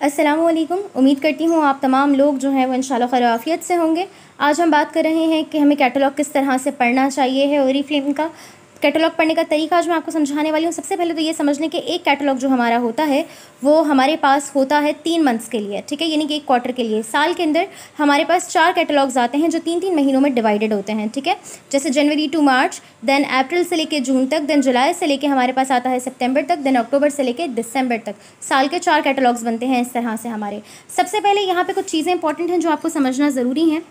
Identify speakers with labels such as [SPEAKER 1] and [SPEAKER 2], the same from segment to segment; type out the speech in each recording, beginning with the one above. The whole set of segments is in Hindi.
[SPEAKER 1] अस्सलामुअलैकुम। उम्मीद करती हूँ आप तमाम लोग जो हैं वो इंशाल्लाह खैर आफियत से होंगे। आज हम बात कर रहे हैं कि हमें कैटलॉग किस तरह से पढ़ना चाहिए है। ओरिफ्लेम का कैटलॉग पढ़ने का तरीका आज मैं आपको समझाने वाली हूँ। सबसे पहले तो ये समझ लें कि एक कैटलॉग जो हमारा होता है वो हमारे पास होता है 3 मंथ्स के लिए, ठीक है, यानी कि एक क्वार्टर के लिए। साल के अंदर हमारे पास 4 कैटलॉग्स आते हैं जो 3-3 महीनों में डिवाइडेड होते हैं, ठीक है। जैसे जनवरी टू मार्च, देन अप्रैल से लेकर जून तक, देन जुलाई से लेकर हमारे पास आता है सितंबर तक, देन अक्टूबर से लेकर दिसंबर तक। साल के 4 कैटलॉग्स बनते हैं इस तरह से हमारे। सबसे पहले यहाँ पे कुछ चीज़ें इंपॉर्टेंट हैं जो आपको समझना ज़रूरी हैं।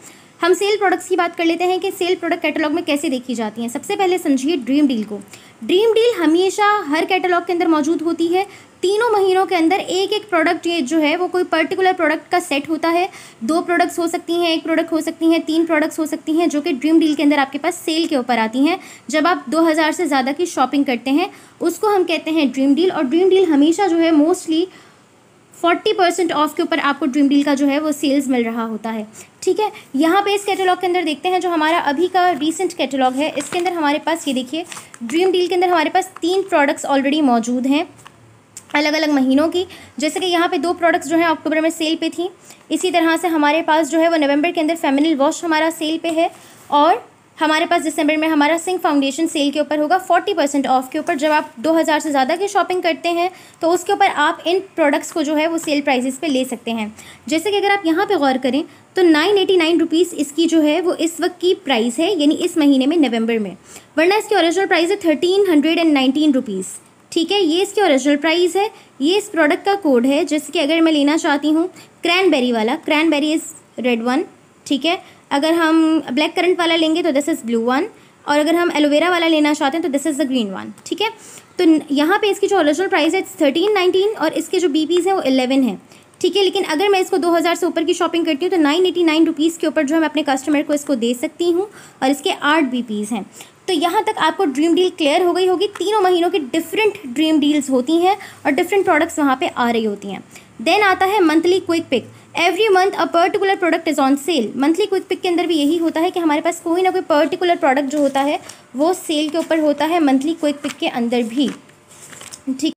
[SPEAKER 1] हम सेल प्रोडक्ट्स की बात कर लेते हैं कि सेल प्रोडक्ट कैटलॉग में कैसे देखी जाती हैं। सबसे पहले समझिए ड्रीम डील को। ड्रीम डील हमेशा हर कैटलॉग के अंदर मौजूद होती है। तीनों महीनों के अंदर एक एक प्रोडक्ट ये जो है वो कोई पर्टिकुलर प्रोडक्ट का सेट होता है। 2 प्रोडक्ट्स हो सकती हैं, 1 प्रोडक्ट हो सकती हैं, 3 प्रोडक्ट्स हो सकती हैं, जो कि ड्रीम डील के अंदर आपके पास सेल के ऊपर आती हैं। जब आप 2000 से ज़्यादा की शॉपिंग करते हैं उसको हम कहते हैं ड्रीम डील। और ड्रीम डील हमेशा जो है मोस्टली 40% ऑफ के ऊपर आपको ड्रीम डील का जो है वो सेल्स मिल रहा होता है, ठीक है। यहाँ पे इस कैटलॉग के अंदर देखते हैं जो हमारा अभी का रीसेंट कैटलॉग है। इसके अंदर हमारे पास ये देखिए ड्रीम डील के अंदर हमारे पास 3 प्रोडक्ट्स ऑलरेडी मौजूद हैं अलग अलग महीनों की। जैसे कि यहाँ पे 2 प्रोडक्ट्स जो हैं अक्टूबर में सेल पे थी। इसी तरह से हमारे पास जो है वो नवंबर के अंदर फेमिनिल वॉश हमारा सेल पे है। और हमारे पास दिसंबर में हमारा सिंक फाउंडेशन सेल के ऊपर होगा 40% ऑफ के ऊपर। जब आप 2000 से ज़्यादा की शॉपिंग करते हैं तो उसके ऊपर आप इन प्रोडक्ट्स को जो है वो सेल प्राइसेस पे ले सकते हैं। जैसे कि अगर आप यहाँ पे गौर करें तो 989 रुपीज़ इसकी जो है वो इस वक्त की प्राइस है, यानी इस महीने में नवंबर में। वरना इसकी ओरिजिनल प्राइस है 1319 रुपीज़, ठीक है। ये इसकी ओरिजिनल प्राइस है। ये इस प्रोडक्ट का कोड है। जैसे कि अगर मैं लेना चाहती हूँ क्रैनबेरी वाला, क्रैनबेरी इज़ रेड वन, ठीक है। अगर हम ब्लैक करंट वाला लेंगे तो दिस इज़ ब्लू वन, और अगर हम एलोवेरा वाला लेना चाहते हैं तो this is the green one, ठीक है। तो यहाँ पे इसकी जो ओरिजिनल प्राइस है 1319 और इसके जो बीपीज़ हैं वो 11 है, ठीक है। लेकिन अगर मैं इसको 2000 से ऊपर की शॉपिंग करती हूँ तो 989 रुपीज़ के ऊपर जो है मैं अपने कस्टमर को इसको दे सकती हूँ और इसके 8 बीपीज़ हैं। तो यहाँ तक आपको ड्रीम डील क्लियर हो गई होगी। तीनों महीनों की डिफरेंट ड्रीम डील्स होती हैं और डिफरेंट प्रोडक्ट्स वहाँ पे आ रही होती हैं। देन आता है monthly quick pick. Every month a particular product is on sale. Monthly quick pick के अंदर भी यही होता है कि हमारे पास कोई ना कोई पर्टिकुलर प्रोडक्ट जो होता है वो सेल के ऊपर होता है मंथली क्विक पिक के अंदर भी, ठीक।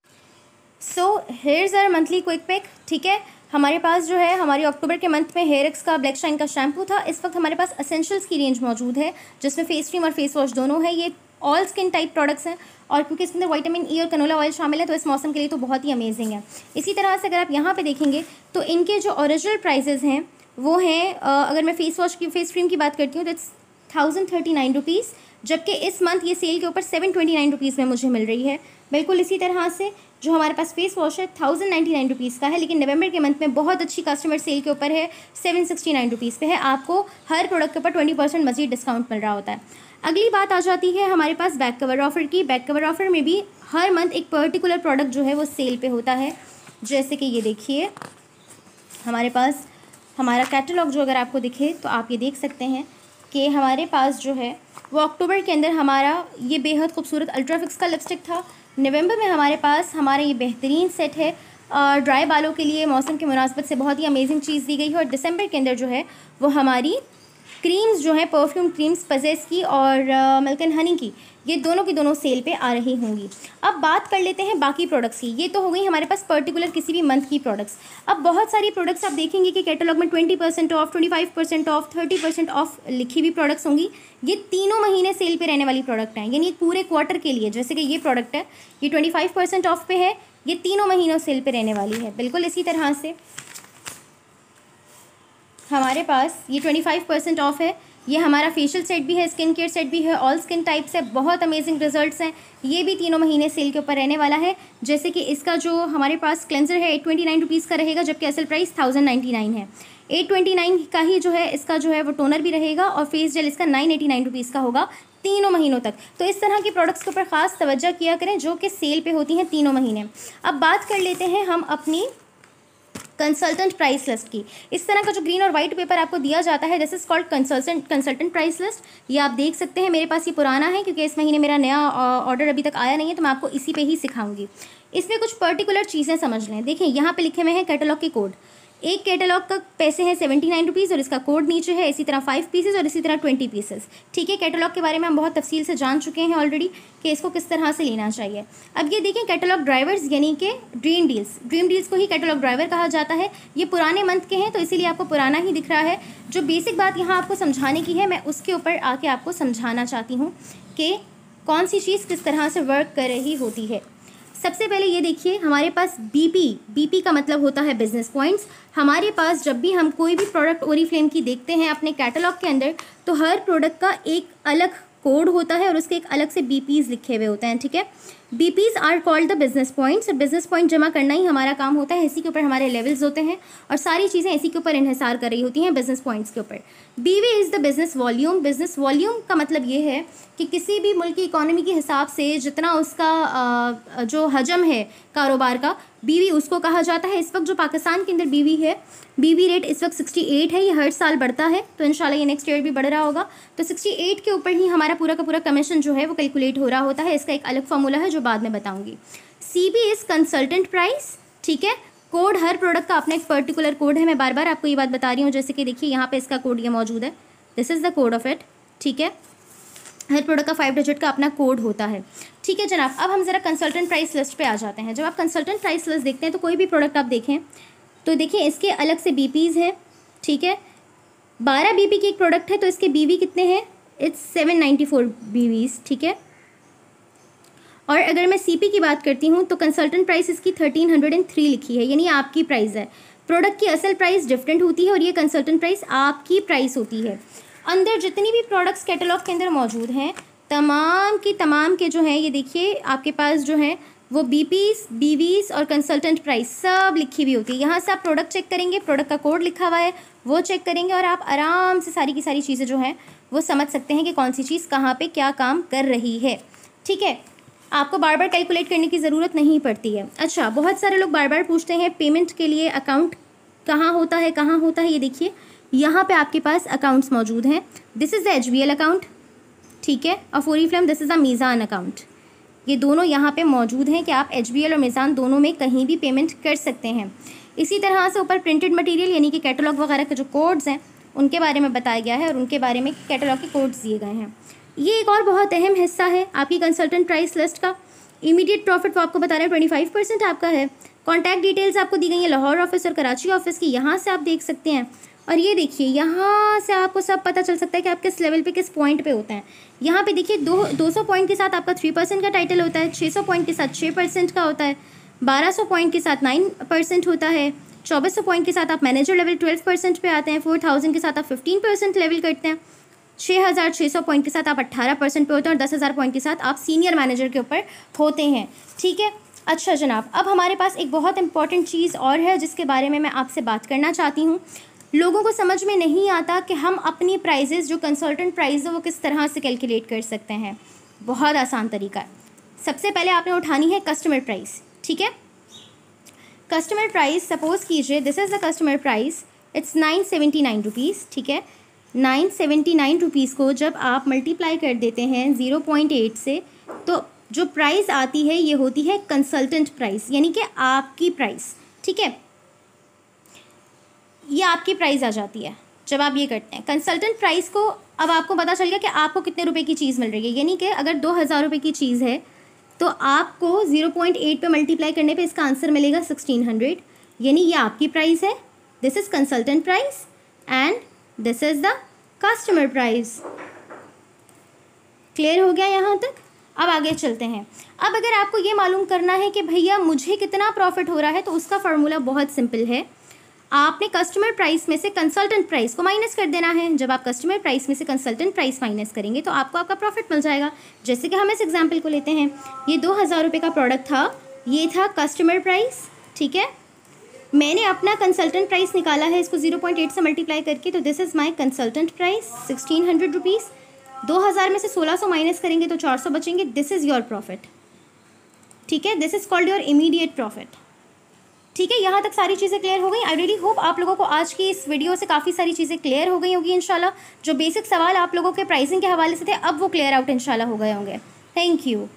[SPEAKER 1] So here's our monthly quick pick, ठीक है। हमारे पास जो है हमारी अक्टूबर के मंथ में हेयर एक्स का ब्लैक शाइन का शैम्पू था। इस वक्त हमारे पास एसेंशियल्स की रेंज मौजूद है जिसमें फेस क्रीम और फेस वॉश दोनों है। ये ऑल स्किन टाइप प्रोडक्ट्स हैं और क्योंकि इसके अंदर विटामिन ई और कनोला ऑयल शामिल है तो इस मौसम के लिए तो बहुत ही अमेजिंग है। इसी तरह से अगर आप यहाँ पे देखेंगे तो इनके जो ओरिजिनल प्राइजेज़ हैं वो हैं, अगर मैं फेस क्रीम की बात करती हूँ तो इट्स 1039 रुपीज़, जबकि इस मंथ ये सेल के ऊपर 729 रुपीज़ में मुझे मिल रही है। बिल्कुल इसी तरह से जो हमारे पास फेस वॉश है 1099 रुपीज़ का है, लेकिन नवंबर के मंथ में बहुत अच्छी कस्टमर सेल के ऊपर है 769 रुपीज़ पे है। आपको हर प्रोडक्ट के ऊपर 20% मज़ीद डिस्काउंट मिल रहा होता है। अगली बात आ जाती है हमारे पास बैक कवर ऑफ़र की। बैक कवर ऑफ़र में भी हर मंथ एक पर्टिकुलर प्रोडक्ट जो है वो सेल पे होता है। जैसे कि ये देखिए हमारे पास हमारा कैटलॉग जो अगर आपको दिखे तो आप ये देख सकते हैं कि हमारे पास जो है वो अक्टूबर के अंदर हमारा ये बेहद खूबसूरत अल्ट्राफिक्स का लिपस्टिक था। नवंबर में हमारे पास हमारा ये बेहतरीन सेट है ड्राई बालों के लिए मौसम की मुनासबत से बहुत ही अमेजिंग चीज़ दी गई है। और दिसंबर के अंदर जो है वो हमारी क्रीम्स जो हैं परफ्यूम क्रीम्स पजेस की और मिल्क एंड हनी की, ये दोनों की दोनों सेल पे आ रही होंगी। अब बात कर लेते हैं बाकी प्रोडक्ट्स की। ये तो हो गई हमारे पास पर्टिकुलर किसी भी मंथ की प्रोडक्ट्स। अब बहुत सारी प्रोडक्ट्स आप देखेंगे कि कैटलॉग में 20% ऑफ, 25% ऑफ, 30% ऑफ लिखी हुई प्रोडक्ट्स होंगी। ये तीनों महीने सेल पे रहने वाली प्रोडक्ट हैं, यानी पूरे क्वार्टर के लिए। जैसे कि ये प्रोडक्ट है ये 25% ऑफ पे है, ये तीनों महीनों सेल पे रहने वाली है। बिल्कुल इसी तरह से हमारे पास ये 25% ऑफ है। ये हमारा फेशियल सेट भी है, स्किन केयर सेट भी है, ऑल स्किन टाइप से बहुत अमेजिंग रिजल्ट्स हैं। ये भी तीनों महीने सेल के ऊपर रहने वाला है। जैसे कि इसका जो हमारे पास क्लेंजर है 829 रुपीज़ का रहेगा, जबकि असल प्राइस 1099 है। 829 का ही जो है इसका जो है वो टोनर भी रहेगा और फेस जेल इसका 989 रुपीज़ का होगा तीनों महीनों तक। तो इस तरह की प्रोडक्ट्स के ऊपर ख़ास तवज्जो किया करें जो कि सेल पे होती हैं तीनों महीने। अब बात कर लेते हैं हम अपनी कंसल्टेंट प्राइस लिस्ट की। इस तरह का जो ग्रीन और वाइट पेपर आपको दिया जाता है this is called consultant price list. ये आप देख सकते हैं मेरे पास ये पुराना है क्योंकि इस महीने मेरा नया ऑर्डर अभी तक आया नहीं है, तो मैं आपको इसी पे ही सिखाऊंगी। इसमें कुछ पर्टिकुलर चीज़ें समझ लें। देखिए यहाँ पे लिखे हुए हैं कैटलॉग के कोड। एक कैटलॉग का पैसे हैं 79 रुपीज़ और इसका कोड नीचे है, इसी तरह 5 पीसेज और इसी तरह 20 पीसेस। ठीक है, कैटलॉग के बारे में हम बहुत तफसील से जान चुके हैं ऑलरेडी कि इसको किस तरह से लेना चाहिए। अब ये देखें कैटलॉग ड्राइवर्स यानी कि ड्रीम डील्स को ही कैटलॉग ड्राइवर कहा जाता है। ये पुराने मंथ के हैं तो इसीलिए आपको पुराना ही दिख रहा है। जो बेसिक बात यहाँ आपको समझाने की है मैं उसके ऊपर आके आपको समझाना चाहती हूँ कि कौन सी चीज़ किस तरह से वर्क कर रही होती है। सबसे पहले ये देखिए, हमारे पास बीपी का मतलब होता है बिजनेस पॉइंट्स। हमारे पास जब भी हम कोई भी प्रोडक्ट ओरिफ्लेम की देखते हैं अपने कैटलॉग के अंदर, तो हर प्रोडक्ट का एक अलग कोड होता है और उसके एक अलग से बीपीज़ लिखे हुए होते हैं। ठीक है, BPs are called the business points. और बिजनेस पॉइंट जमा करना ही हमारा काम होता है, इसी के ऊपर हमारे लेवल्स होते हैं और सारी चीज़ें इसी के ऊपर इन्हिसार कर रही होती हैं बिजनेस पॉइंट्स के ऊपर। बीवी is the business volume. Business volume का मतलब ये है कि किसी भी मुल्क की इकोनॉमी के हिसाब से जितना उसका जो हजम है कारोबार का, बीवी उसको कहा जाता है। इस वक्त जो पाकिस्तान के अंदर बीवी है, बीवी रेट इस वक्त 68 है। ये हर साल बढ़ता है तो इंशाल्लाह ये नेक्स्ट ईयर भी बढ़ रहा होगा। तो 68 के ऊपर ही हमारा पूरा का पूरा कमीशन जो है वो कैलकुलेट हो रहा होता है। इसका एक अलग फार्मूला है जो बाद में बताऊंगी। CB is consultant price. ठीक है, कोड हर प्रोडक्ट का अपना एक पर्टिकुलर कोड है। मैं बार बार आपको ये बात बता रही हूँ, जैसे कि देखिए यहाँ पे इसका कोड ये मौजूद है, this is the code of it. ठीक है, हर प्रोडक्ट का 5 डिजिट का अपना कोड होता है। ठीक है जनाब, अब हम ज़रा कंसल्टेंट प्राइस लिस्ट पे आ जाते हैं। जब आप कंसल्टेंट प्राइस लिस्ट देखते हैं तो कोई भी प्रोडक्ट आप देखें तो देखिए इसके अलग से बीपीज़ हैं। ठीक है, 12 बीपी की एक प्रोडक्ट है तो इसके बीवी कितने हैं, इट्स 794 बीवीज़। ठीक है, और अगर मैं सीपी की बात करती हूँ तो कंसल्टेंट प्राइस इसकी 1303 लिखी है, यानी आपकी प्राइस है। प्रोडक्ट की असल प्राइस डिफरेंट होती है और ये कंसल्टेंट प्राइस आपकी प्राइस होती है। अंदर जितनी भी प्रोडक्ट्स कैटलॉग के अंदर मौजूद हैं तमाम की तमाम के जो हैं, ये देखिए आपके पास जो है वो बीपीज़, बीवीज़ और कंसल्टेंट प्राइस सब लिखी हुई होती है। यहाँ से आप प्रोडक्ट चेक करेंगे, प्रोडक्ट का कोड लिखा हुआ है वो चेक करेंगे और आप आराम से सारी की सारी चीज़ें जो हैं वो समझ सकते हैं कि कौन सी चीज़ कहाँ पे क्या काम कर रही है। ठीक है, आपको बार बार कैलकुलेट करने की ज़रूरत नहीं पड़ती है। अच्छा, बहुत सारे लोग बार बार पूछते हैं पेमेंट के लिए अकाउंट कहाँ होता है, कहाँ होता है। ये देखिए यहाँ पे आपके पास अकाउंट्स मौजूद हैं। This is the HBL account. ठीक है, और Oriflame this is the Meezan account. ये दोनों यहाँ पे मौजूद हैं कि आप HBL और मीज़ान दोनों में कहीं भी पेमेंट कर सकते हैं। इसी तरह से ऊपर प्रिंटेड मटेरियल यानी कि कैटलॉग वगैरह के जो कोड्स हैं उनके बारे में बताया गया है और उनके बारे में कैटलॉग के कोड्स दिए गए हैं। ये एक और बहुत अहम हिस्सा है आपकी कंसल्टेंट प्राइस लिस्ट का। इमीडिएट प्रॉफिट वो आपको बता रहे हैं 25% आपका है। कॉन्टैक्ट डिटेल्स आपको दी गई है लाहौर ऑफिस और कराची ऑफिस की, यहाँ से आप देख सकते हैं। और ये देखिए यहाँ से आपको सब पता चल सकता है कि आप किस लेवल पे किस पॉइंट पे होते हैं। यहाँ पे देखिए 200 पॉइंट के साथ आपका 3% का टाइटल होता है, 600 पॉइंट के साथ 6% का होता है, 1200 पॉइंट के साथ 9% होता है, 2400 पॉइंट के साथ आप मैनेजर लेवल 12% पे आते हैं, 4000 के साथ आप 15% लेवल करते हैं, 6600 पॉइंट के साथ आप 18% पे होते हैं और 10,000 पॉइंट के साथ आप सीनियर मैनेजर के ऊपर होते हैं। ठीक है, अच्छा जनाब, अब हमारे पास एक बहुत इंपॉर्टेंट चीज़ और है जिसके बारे में मैं आपसे बात करना चाहती हूँ। लोगों को समझ में नहीं आता कि हम अपनी प्राइजेज़ जो कंसल्टेंट प्राइस है वो किस तरह से कैलकुलेट कर सकते हैं। बहुत आसान तरीका है। सबसे पहले आपने उठानी है कस्टमर प्राइस। ठीक है, कस्टमर प्राइस सपोज़ कीजिए this is the customer price, it's 979 rupees. ठीक है, 979 रुपीज़ को जब आप मल्टीप्लाई कर देते हैं 0.8 से तो जो प्राइस आती है ये होती है कंसल्टेंट प्राइस, यानी कि आपकी प्राइस। ठीक है, ये आपकी प्राइस आ जाती है जब आप ये करते हैं कंसल्टेंट प्राइस को। अब आपको पता चल गया कि आपको कितने रुपए की चीज़ मिल रही है, यानी कि अगर 2000 रुपये की चीज़ है तो आपको 0.8 पे मल्टीप्लाई करने पे इसका आंसर मिलेगा 1600, यानी ये आपकी प्राइस है। This is consultant price and this is the customer price. Clear हो गया यहाँ तक? अब आगे चलते हैं। अब अगर आपको ये मालूम करना है कि भैया मुझे कितना प्रॉफिट हो रहा है तो उसका फार्मूला बहुत सिंपल है। आपने कस्टमर प्राइस में से कंसल्टेंट प्राइस को माइनस कर देना है। जब आप कस्टमर प्राइस में से कंसल्टेंट प्राइस माइनस करेंगे तो आपको आपका प्रॉफिट मिल जाएगा। जैसे कि हम इस एग्जांपल को लेते हैं, ये 2000 रुपये का प्रोडक्ट था, ये था कस्टमर प्राइस। ठीक है, मैंने अपना कंसल्टेंट प्राइस निकाला है इसको 0.8 से मल्टीप्लाई करके, तो this is my consultant price 1600 rupees. 2000 में से 1600 माइनस करेंगे तो 400 बचेंगे। This is your profit. ठीक है, this is called your immediate profit. ठीक है, यहाँ तक सारी चीज़ें क्लियर हो गई। आई रियली होप आप लोगों को आज की इस वीडियो से काफ़ी सारी चीज़ें क्लियर हो गई होंगी इंशाल्लाह। जो बेसिक सवाल आप लोगों के प्राइसिंग के हवाले से थे अब वो क्लियर आउट इंशाल्लाह हो गए होंगे। Thank you.